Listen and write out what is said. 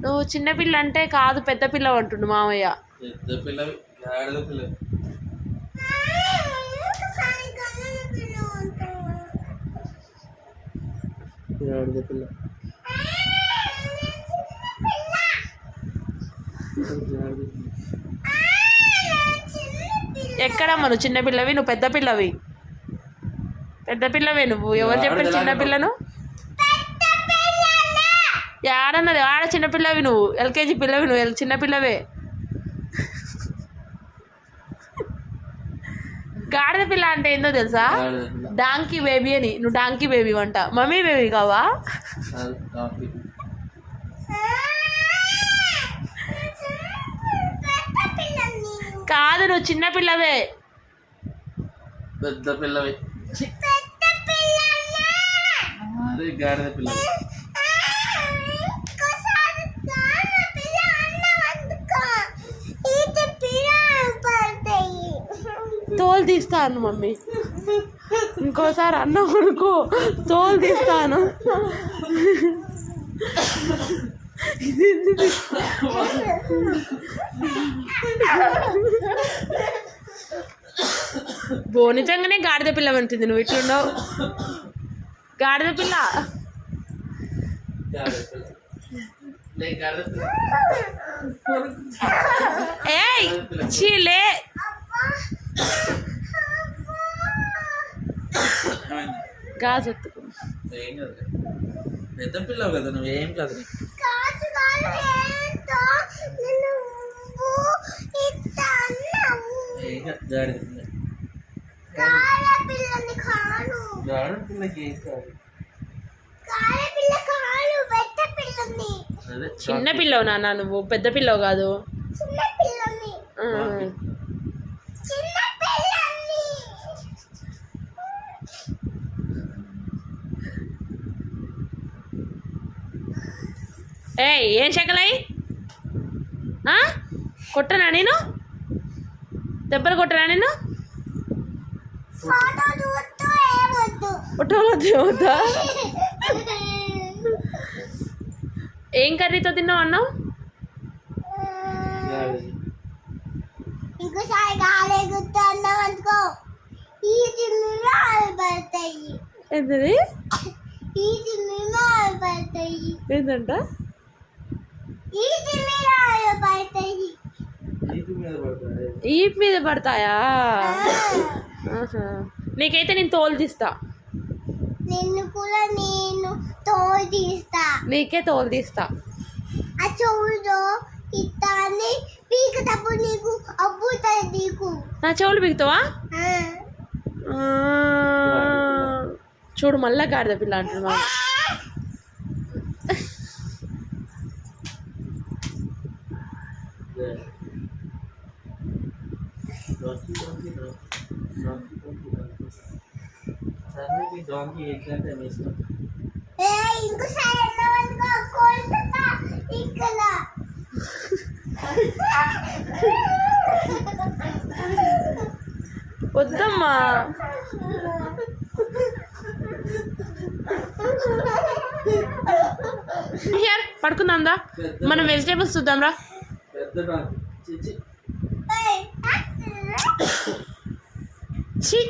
నువ్వు చిన్నపిల్ల అంటే కాదు, పెద్ద పిల్ల అంటుండు మామయ్య. పెద్ద పిల్ల గాడిద పిల్ల. గాడిద పిల్ల. ఎక్కడమ్మా నువ్వు చిన్నపిల్లవి? నువ్వు పెద్ద పిల్లవి. పెద్ద పిల్లవే నువ్వు. ఎవరు చెప్పారు చిన్నపిల్లను? ఆడన్నది ఆడ చిన్నపిల్లవి నువ్వు. ఎల్కేజీ పిల్లవి నువ్వు, చిన్నపిల్లవే. గాడిద పిల్ల అంటే ఏందో తెలుసా? డాంకీ బేబీ అని. నువ్వు డాంకీ బేబీ అంట. మమ్మీ బేబీ కావా? కాదు, నువ్వు చిన్నపిల్లవే. పెద్ద పిల్లవి. అదే గాడిద పిల్ల. తోలు తీస్తాను మమ్మీ, ఇంకోసారి అన్నం కొనుక్కో, తోలు తీస్తాను. నిజంగానే గాడిద పిల్ల అంటుంది. నువ్వు ఇట్లున్నావు. గాడిద పిల్ల. ఏయ్ చీలే. గాజు ఎత్తుకు. పెద్ద పిల్లవు కదా నువ్వు, ఏం కాదు. గాడిద పిల్ల. చిన్న పిల్లవు నాన్న, నువ్వు పెద్ద పిల్లవు కాదు. ఏయ్ ఏం శకలై? కొట్టనా నేను? దెబ్బలు కొట్టనా నేను? వద్దా? ఏం కర్రీతో తిన్నావు అన్నావు? ఏంటది? ఏంటంట? ఈప్ మీద పడతాయా? నీకైతే నేను తోలు తీస్తా. నీకే తోలు తీస్తా. నా చెవులు పీకుతావా? చూడు మళ్ళా గాడిద పిల్ల అంటున్నా. వద్దమ్మా. పడుకుందాం రా, మనం వెజిటేబుల్స్ చూద్దాం రా. ఛీ